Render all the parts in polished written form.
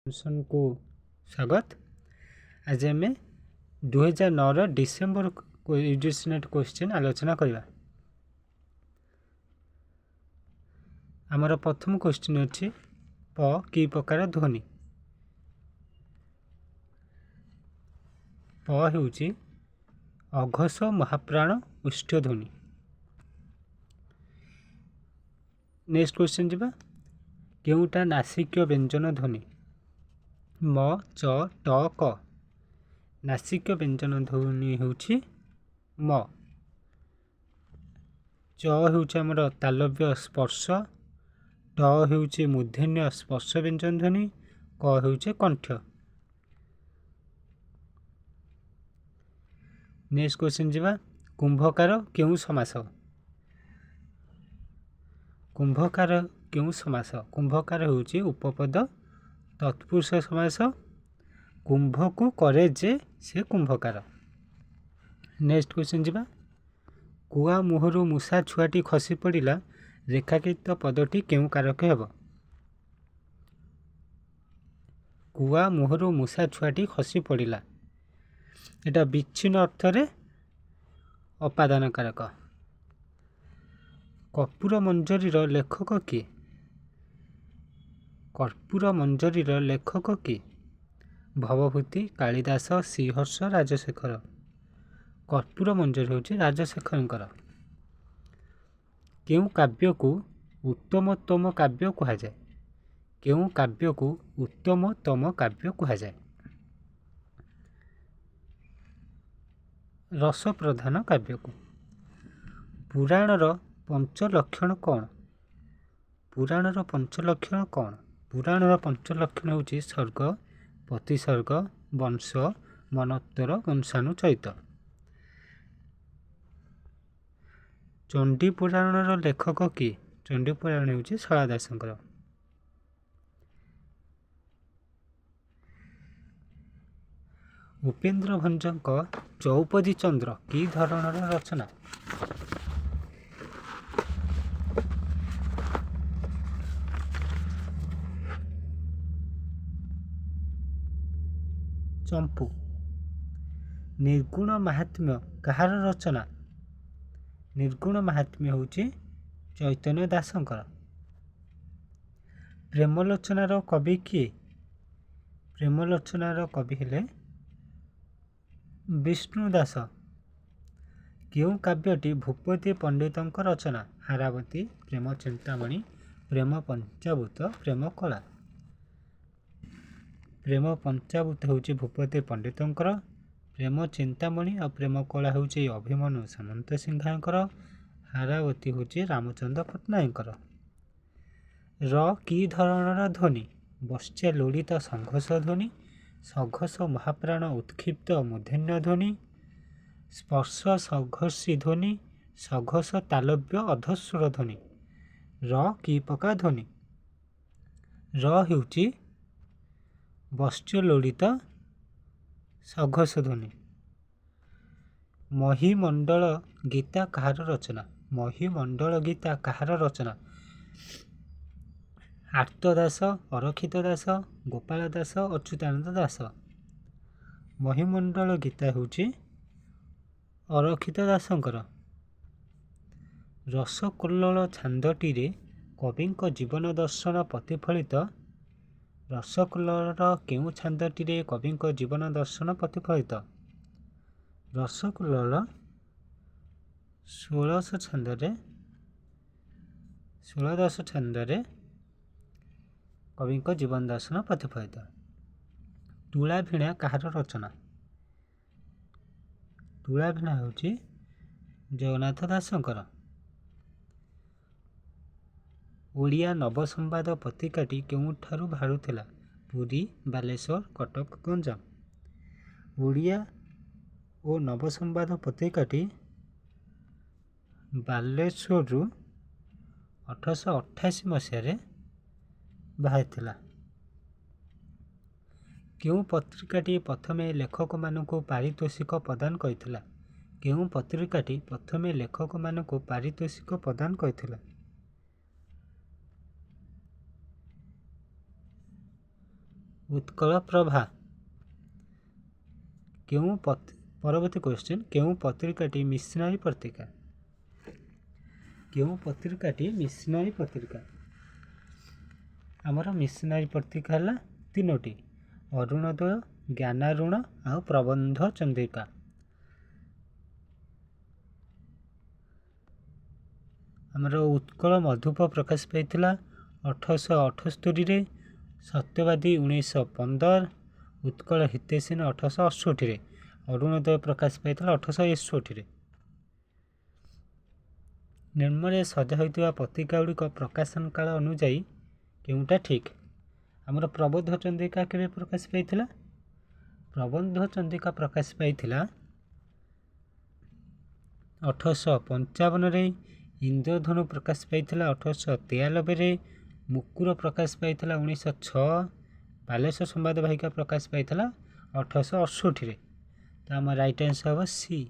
Session को स्वागत। आज आम 2009 डिसेम्बर यूजीसी क्वेश्चन आलोचना करवा। आमर प्रथम क्वेश्चन अच्छी प कि प्रकार ध्वनि। प होउची अघोष महाप्राण उष्ठ ध्वनि। नेक्स्ट क्वेश्चन जीवा केउटा नासिक व्यंजन ध्वनि। म च ट क नासिक व्यंजन ध्वनि होउची म। च होउची हमर तालव्य स्पर्श, ट होउची मूर्धन्य स्पर्श व्यंजन ध्वनि, क होउची कंठ। नेक्स्ट क्वेश्चन जीवा कुंभकार केउ समास। कुंभकार केउ समास। कुंभकार होउची उपपद तत्पुरुष समास। कुंभ को करे जे से कुंभकार। नेक्स्ट क्वेश्चन जीवा कुआ मुहरु मूषा छुआटी खसी पड़िला रेखाकृत पदटी केउ कारक हेब। कुआ मुहरु मूषा छुआटी खसी पड़िला एटा विच्छिन्न अर्थ रे अपादान कारक। कर्पूर मंजरीर लेखक किए। कर्पूर मंजरीर लेखक किए भवभूति, कालिदास, श्रीहर्ष, राजशेखर। कर्पूर मंजरी होउची राजशेखरंकर। केउ काव्य को उत्तमतम काव्य कहा जाए। केउ काव्य को उत्तमतम काव्य कहा जाए। रस प्रधान काव्य को। पुराणर पंच लक्षण कौन। पुराणर पंच लक्षण कौन। पुराणर पंच लक्षण होउची सर्ग, प्रतिसर्ग, वंश, मनोत्तर, वंशानुचरित। चंडी पुराणर लेखक किए। चंडी पुराण होउची शला दासंकर। उपेन्द्र भंजक चौपदी चंद्र कि धरणर रचना। चंपू। निर्गुण महात्म्य कहार रचना। निर्गुण महात्म्य होउची चैतन्य दासंकर। प्रेमलोचनार कवि किए। प्रेमलोचनार कवि हेले विष्णु दास। केउ काव्यटी भूपति पंडितंक रचना। हारावती, प्रेम चिंतामणि, प्रेम पंचाभूत, प्रेम कला। प्रेम पंचाभूत होउची भूपति पंडितंकर। प्रेम चिंतामणि और प्रेम कला होउची अभिमन्यु सामंत सिंहांकर। हारावती होउची रामचंद्र पट्टनायकर। र कि धरणर ध्वनि। बश्चा लोड़ित संघर्ष ध्वनि, संघर्ष महाप्राण उत्क्षिप्त मूर्धन्य ध्वनि, स्पर्श संघर्षी ध्वनि, संघर्ष तालव्य अधस्वर ध्वनि। र कि प्रकार ध्वनि। र होउची बश्च लोड़ित संघर्ष ध्वनि। महिमंडल गीता कहार रचना। महिमंडल गीता कहार रचना। आर्तदास, अरक्षित दास, गोपाल दास, अच्युतानंद दास। महिमंडल गीता होउची अरक्षित दासंकर। रसकल्लोल छांदटी रे कविंक जीवन दर्शन प्रतिफलित। रसकल्लोलर केउ छांदटी रे कविंक जीवन दर्शन प्रतिफलित। रसकल्लोल 16 छंदरे कविंक जीवन दर्शन प्रतिफलित। तुलाभिणा कहार रचना। तुलाभिणा होउची जगन्नाथ दासंकर। ओडिया नवसंवाद पत्रिकाटी केउठारु बाहारुथिला। पुरी, बालेश्वर, कटक, गंजाम। ओडिया ओ नवसंवाद पत्रिकाटी बालेश्वर 1888 मसीह बाहारिथिला। केउ पत्रिकाटी प्रथमे लेखक मानकु पारितोषिक प्रदान करथिला। केउ पत्रिकाटी प्रथमे लेखक मानकु पारितोषिक प्रदान करथिला। उत्कल प्रभा परवर्ती क्वेश्चन केउं पत्रिकाटी मिशनारी पत्रिका केउं पत्रिकाटी मिशनारी पत्रिका आमर मिशनारी पत्रिका है तीनोटी अरुणोदय ज्ञानारुण आ प्रबंध चंद्रिका आमर उत्कल मधुप प्रकाश पाई 1878 सत्यवादी 1915 उत्कल हितैषी 1868 अरुणोदय प्रकाश पाई 1861 निम्न सजा होता पत्रिका गुड़िक प्रकाशन काल अनुजाई केउटा ठीक आमर प्रबोध चंद्रिका केवे प्रकाश पाई प्रबंध चंद्रिका प्रकाश पाई 1855 इंद्रधनु प्रकाश पाई 1893 मुकुर प्रकाश पाई 1906 बालेश्वर संवाद वाहिका प्रकाश पाई 1868 तो आम राइट आंसर हम सी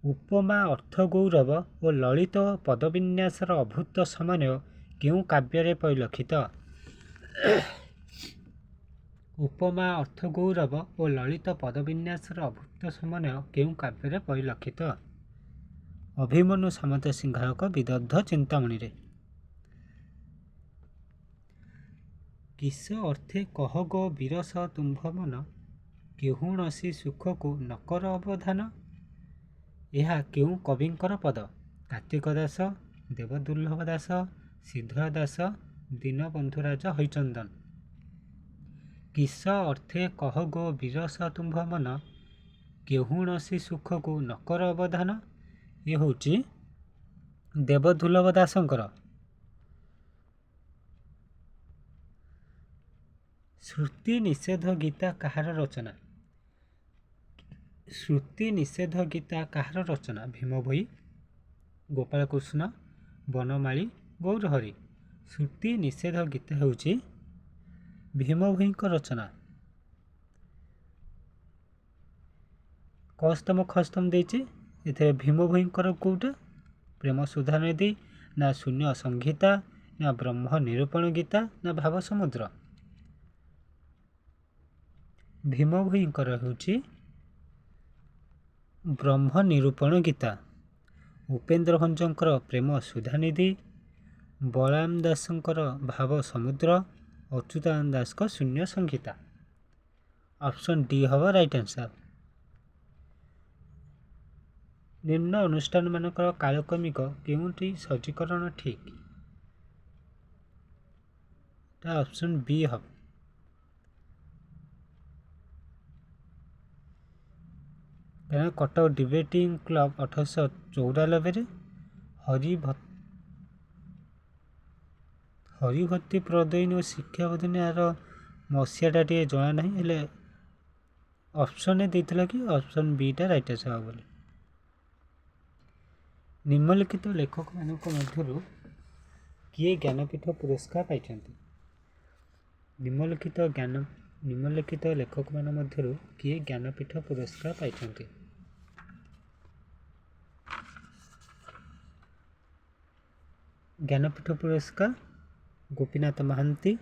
उपमा अर्थ गौरव और ललित पदविन्यासर अभूत समन्वय केउं काव्य परिलक्षित उपमा अर्थ गौरव और ललित पदविन्यासर अभूत समन्वय केउं काव्य परिलक्षित अभिमन्यु सामंत सिंहारक विदग्ध चिंतामणि रे किस अर्थे कह गो विरस तुम्भ मन केहुणसी सुख को नकर अवधान यह केउं कविंकर पद कार्तिक दास देवदुर्लभ दास सिद्धर दास दीनबंधुराज हरिचंदन किस अर्थे कह गो विरस तुम्भ मन केहुणसी सुख को नकर अवधान ये हूँ देवदुर्लभ दासंकर श्रुति निषेध गीता कहार रचना श्रुति निषेध गीता कहार रचना भीम भोई गोपालकृष्ण बनमाली गौरहरि श्रुति निषेध गीता होउची भीम भोई रचना कस्तम खस्तम देचे एथे भीम भोई कौटा प्रेम सुधा नदी ना शून्य संहिता ना ब्रह्म निरूपण गीता ना भाव समुद्र भीम भोई होउची ब्रह्म निरूपण गीता उपेन्द्र भंजंकर प्रेम सुधानिधि बलराम दासंकर भाव समुद्र अच्युतानंद दास को शून्य संहिता ऑप्शन डी हम राइट आंसर निम्न अनुष्ठान मानकर कालक्रमिक केउंटी सज्जीकरण ठीक ऑप्शन बी हम कटक डिबेटिंग क्लब 1894 हरिभक्ति प्रदयिनी और शिक्षाबोधिनी यार मसीहाटा टे जना ना हेले ऑप्शन देता कि ऑप्शन बीटा राइट आंसर हम बोली निम्नलिखित लेखक मानक मध्यरु किए ज्ञानपीठ पुरस्कार पाई निम्नलिखित लेखक मान मध्यरु किए ज्ञानपीठ पुरस्कार पाई ज्ञानपीठ पुरस्कार गोपीनाथ महांती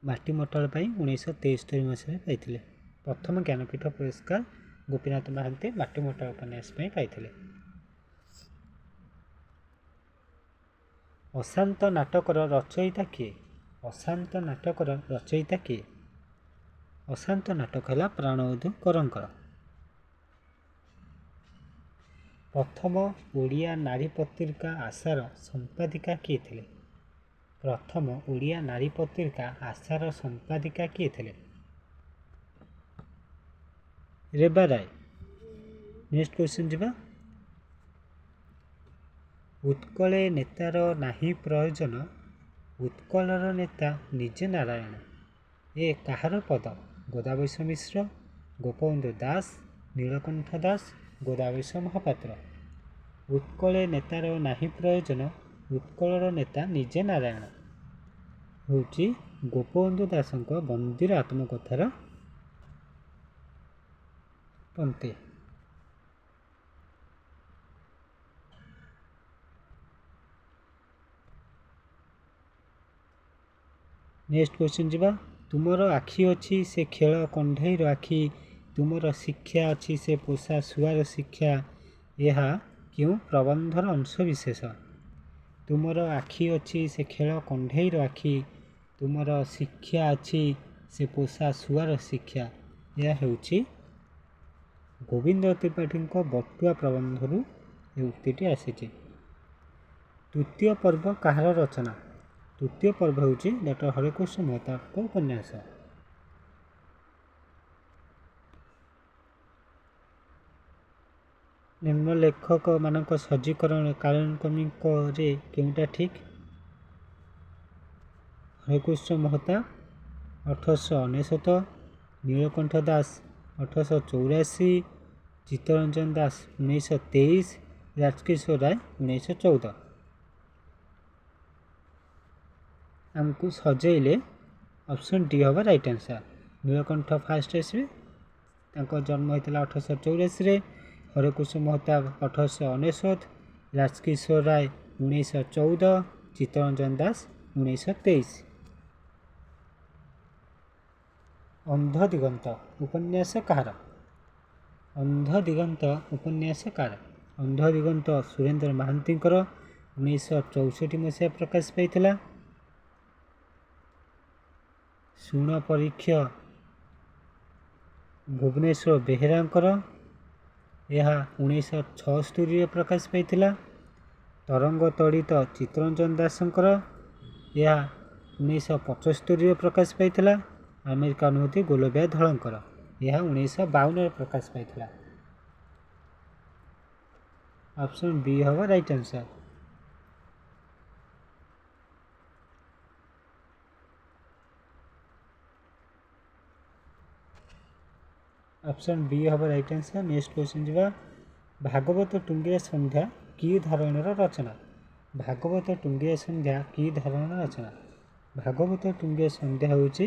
माटीमटल 1973 मसीह पाई प्रथम ज्ञानपीठ पुरस्कार गोपीनाथ महांती माटीमटल उपन्यास पाई अशांत नाटकर रचयिता किए अशांत नाटकर रचयिता किए अशांत नाटक है प्राणवधू करंकर प्रथम ओडिया नारी पत्रिका आशार संपादिका किए थे प्रथम ओडिया नारी पत्रिका आशार संपादिका किए थे रेबा राय नेक्स्ट क्वेश्चन जीवा उत्कले नेतार नाही प्रयोजन उत्कलर नेता निजे नारायण ए कहार पद गोदावैश्य मिश्र गोपबंधु दास नीलकंठ दास गोदावैश्य महापात्र उत्कले नेतार नाही प्रयोजन उत्कलर नेता निजे नारायण होची गोपबंधु दासंक बंदीर आत्मकथार पंक्ति नेक्स्ट क्वेश्चन जीवा तुमर आखि अच्छी से खेल कंढईर आखि तुमर शिक्षा अच्छी से पोषा शुआर शिक्षा यह क्यों प्रबंधर अंशविशेष तुमर आखि अच्छी से खेल कंढईर आखि तुमर शिक्षा अच्छी से पोषा शुआर शिक्षा यह ହେଉଛି गोविंद त्रिपाठी बटुआ प्रबंधरू उक्ति आसी। तृतीय पर्व कହାର रचना तृतीय पर्व ହେଉଛି डॉक्टर हरिकृष्ण महताबଙ୍କ उपन्यास। निम्न लेखक मानक सज्जीकरण कालक्रमिक केउटा ठीक हरिकृष्ण महताब 1899 नीलकंठ दास 1884 चित्तरंजन दास 1923 राजकिशोर राय 1914 आमको सजेले ऑप्शन डी हम राइट आंसर। नीलकंठ फास्ट आसवे जन्म होता 1884 हरिकृष्ण महताब 1899 राजकिशोर राय 1914 चित्तरंजन दास 1923। अंध दिगंत उपन्यास कହାର अंध दिगंत उपन्यास कार अंध दिगंत सुरेंद्र महांती 1964 मसीहा प्रकाश पाई। शुण परीक्ष भुवनेश्वर बेहेरांकर यह 1976 प्रकाश पाई। तरंग तड़ित चित्तरंजन दासंकर यह 1975 प्रकाश पाई। अमेरिका अनुभूति गोलबिया धलंकर यह 1952 प्रकाश पाई। ऑप्शन बी हम राइट आंसर। ऑप्शन बी हम राइट आंसर। नेक्स्ट क्वेश्चन जीवा भागवत टुंगिया संध्या की धरणर रचना भागवत टुंगिया संध्या की धरणर रचना भागवत टुंगिया संध्या होची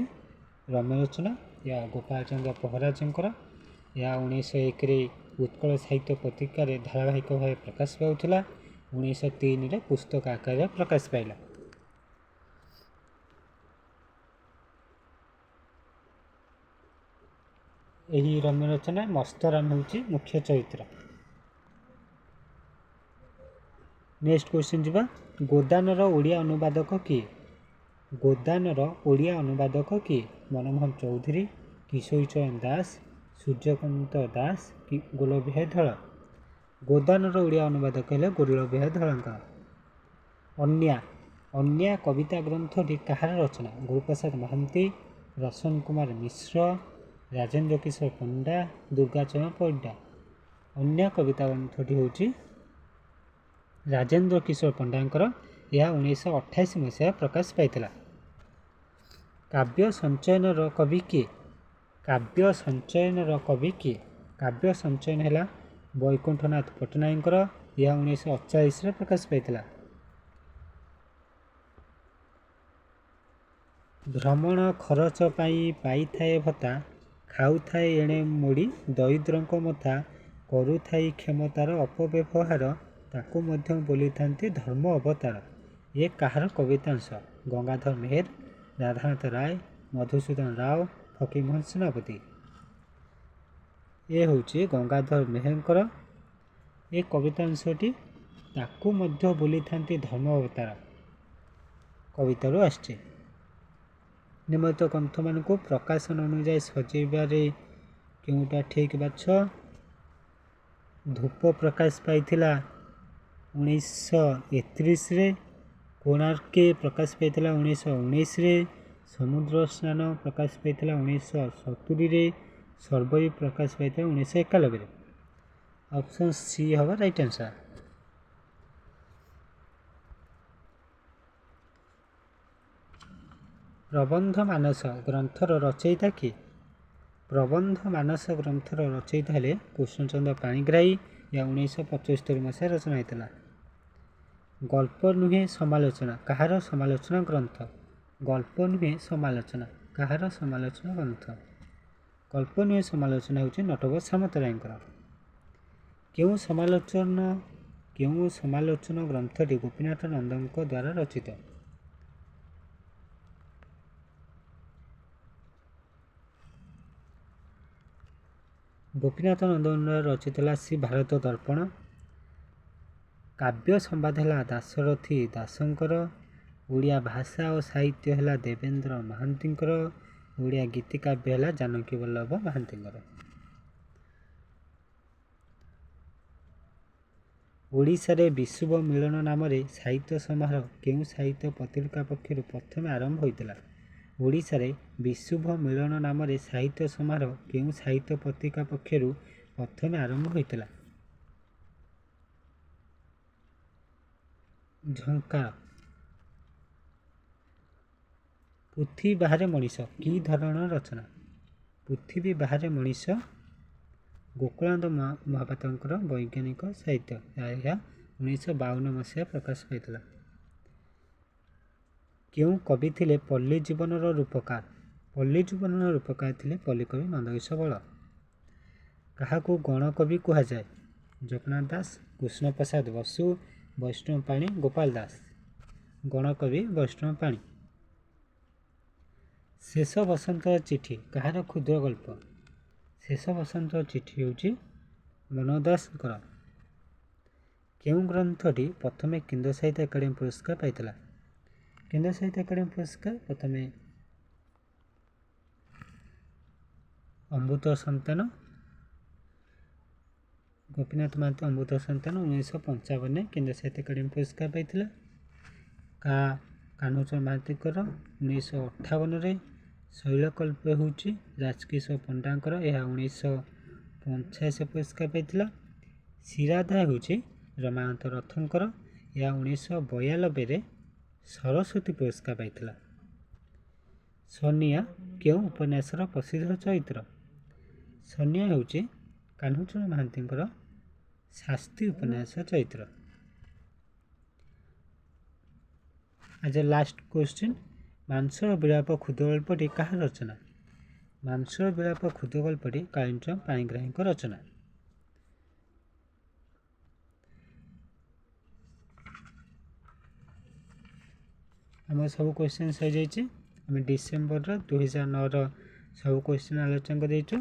रम्य रचना या गोपाल चंद्र पहराजंकर या 1901 उत्कल साहित्य पत्रिकार धारावाहिक भाव प्रकाश पाउला 1903 पुस्तक आकार प्रकाश पाइला। यही रम्य रचना मस्तराम होची मुख्य चरित्र। नेक्स्ट क्वेश्चन जीवा गोदानर ओडिया अनुवादक किए गोदानर ओडिया अनुवादक किए मनमोहन चौधरी किशोरीचरण दास सूर्यकांत दास कि गोलबिहारी धଳ गोदानर ओडिया अनुवादक है गोलबिहारी धଳଙ୍କର। अन्या अन्या कविता ग्रंथटी कହାର रचना गुरुप्रसाद महांती रसन कुमार मिश्र राजेंद्र किशोर पंडा दुर्गाचरण पंडा अन्या कविता ग्रंथटी होची राजेंद्र किशोर पंडांकर यह 1928 मसीहा प्रकाश पाई। काव्य संचयनर कवि किए काव्य संचयनर कवि किए काव्य संचयन है वैकुंठनाथ पट्टनायकर यह 1948 प्रकाश पाई। भ्रमण खरच पाई थाए भत्ता खाऊथाए एणे मोड़ी दरिद्रंक मथा करुथाई क्षमतार अपव्यवहार ताकू मध्य बोली थांती धर्म अवतार ये कହାର कवितांश गंगाधर मेहर राधानाथ राय मधुसूदन राव फकीरमोहन सेनापति ये हूँ गंगाधर मेहरंकर ये कवितांशटी ताकू मध्य बोली थांती धर्म अवतार कवितारू आसছে। निम्नलिखित ग्रंथ मान को प्रकाशन अनुजाई सजेबारे केउटा ठीक बाछ धूप प्रकाश पाई 1931 कोणार्के प्रकाश पाई 1919 समुद्र स्नान प्रकाश पाई 1970 सर्वरी प्रकाश पाई 1991। ऑप्शन सी हम राइट आंसर। प्रबंध मानस ग्रंथर रचयिता किए प्रबंध मानस ग्रंथर रचयिता हेले कृष्णचंद्र पाणिग्राही या 1975 मसीहा रचना होता। गल्प नुहे समालोचना कହାର समालोचना ग्रंथ गल्प नुहे समालोचना कହାର समालोचना ग्रंथ गल्प नुहे समालोचना होची नटवर सामन्तरायଙ୍କର। केउं समालोचना ग्रंथटी गोपीनाथ नंदଙ୍କ द्वारा रचित ଗୋପୀନାଥ ନନ୍ଦନ ରଚିତ ହେଲା ଶ୍ରୀ ଭାରତ ଦର୍ପଣ। କାବ୍ୟ ସମ୍ବାଦ ହେଲା ଦାଶରଥୀ ଦାସଙ୍କର। ଓଡ଼ିଆ ଭାଷା ଓ ସାହିତ୍ୟ ହେଲା ଦେବେନ୍ଦ୍ର ମହାନ୍ତିଙ୍କର। ଓଡ଼ିଆ ଗୀତିକାବ୍ୟ ହେଲା ଜାନକୀ ବଲ୍ଲଭ ମହାନ୍ତିଙ୍କର। ଓଡ଼ିଶାରେ ବିଶୁବ ମିଳନ ନାମରେ ସାହିତ୍ୟ ସମାରୋହ କେଉଁ ସାହିତ୍ୟ ପତ୍ରିକା ପକ୍ଷରୁ ପ୍ରଥମେ ଆରମ୍ଭ ହୋଇଥିଲା? ଓଡ଼ିଶାରେ ବିଶୁବ ମିଳନ ନାମରେ ସାହିତ୍ୟ ସମାରୋହ କେଉଁ ସାହିତ୍ୟ ପତ୍ରିକା ପକ୍ଷରୁ ପ୍ରଥମେ ଆରମ୍ଭ ହୋଇଥିଲା? ଝଙ୍କାର। ପୃଥିବୀ ବାହାରେ ମଣିଷ କି ଧରଣର ରଚନା? ପୃଥିବୀ ବାହାରେ ମଣିଷ ଗୋକୁଳାନନ୍ଦ ମହାପାତ୍ରଙ୍କର ବୈଜ୍ଞାନିକ ସାହିତ୍ୟ। ଏହା 1952 ମସିହା ପ୍ରକାଶ ପାଇଥିଲା। କେଉଁ କବି ଥିଲେ ପଲ୍ଲୀ ଜୀବନର ରୂପକାର? ପଲ୍ଲୀ ଜୀବନର ରୂପକାର ଥିଲେ ପଲ୍ଲୀକବି ନନ୍ଦକିଶୋର ବଳ। କାହାକୁ ଗଣକବି କୁହାଯାଏ? ଜଗନ୍ନାଥ ଦାସ, କୃଷ୍ଣପ୍ରସାଦ ବସୁ, ବୈଷ୍ଣବ ପାଣି, ଗୋପାଳ ଦାସ। ଗଣକବି ବୈଷ୍ଣବ ପାଣି। ଶେଷ ବସନ୍ତ ଚିଠି କାହାର କ୍ଷୁଦ୍ର ଗଳ୍ପ? ଶେଷ ବସନ୍ତ ଚିଠି ହେଉଛି ମନୋଜ ଦାସଙ୍କର। କେଉଁ ଗ୍ରନ୍ଥଟି ପ୍ରଥମେ କେନ୍ଦ୍ର ସାହିତ୍ୟ ଏକାଡେମୀ ପୁରସ୍କାର ପାଇଥିଲା? କେନ୍ଦ୍ର ସାହିତ୍ୟ ଏକାଡେମୀ ପୁରସ୍କାର ପ୍ରଥମେ ଅମୃତ ସନ୍ତାନ, ଗୋପୀନାଥ ମହାନ୍ତି ଅମୃତ ସନ୍ତାନ 1955 କେନ୍ଦ୍ର ସାହିତ୍ୟ ଏକାଡେମୀ ପୁରସ୍କାର ପାଇଥିଲା। କାହ୍ନୁଚରଣ ମହାନ୍ତିଙ୍କର 1958ରେ। ଶୈଳକଳ୍ପ ହେଉଛି ରାଜକିଶୋର ପଣ୍ଡାଙ୍କର। ଏହା 1985 ପୁରସ୍କାର ପାଇଥିଲା। ଶ୍ରୀରାଧା ହେଉଛି ରମାକାନ୍ତ ରଥଙ୍କର। ଏହା 1992ରେ ସରସ୍ୱତୀ ପୁରସ୍କାର ପାଇଥିଲା। ସନିଆ କେଉଁ ଉପନ୍ୟାସର ପ୍ରସିଦ୍ଧ ଚରିତ୍ର? ସନିଆ ହେଉଛି କାହ୍ନୁଚରଣ ମହାନ୍ତିଙ୍କର ଶାସ୍ତି ଉପନ୍ୟାସ ଚରିତ୍ର। ଆଜ ଲାଷ୍ଟ କ୍ୱେଶ୍ଚିନ୍, ମାଂସର ବିଳାପ କ୍ଷୁଦ୍ରଗଳ୍ପଟି କାହାର ରଚନା? ମାଂସର ବିଳାପ କ୍ଷୁଦ୍ରଗଳ୍ପଟି କାଳୀଚରଣ ପାଣିଗ୍ରାହୀଙ୍କ ରଚନା। ଆମର ସବୁ କ୍ୱେଶ୍ଚିନ୍ ସରିଯାଇଛି। ଆମେ ଡିସେମ୍ବର 2009ର ସବୁ କ୍ୱେଶ୍ଚିନ୍ ଆଲୋଚନା କରିଦେଇଛୁ।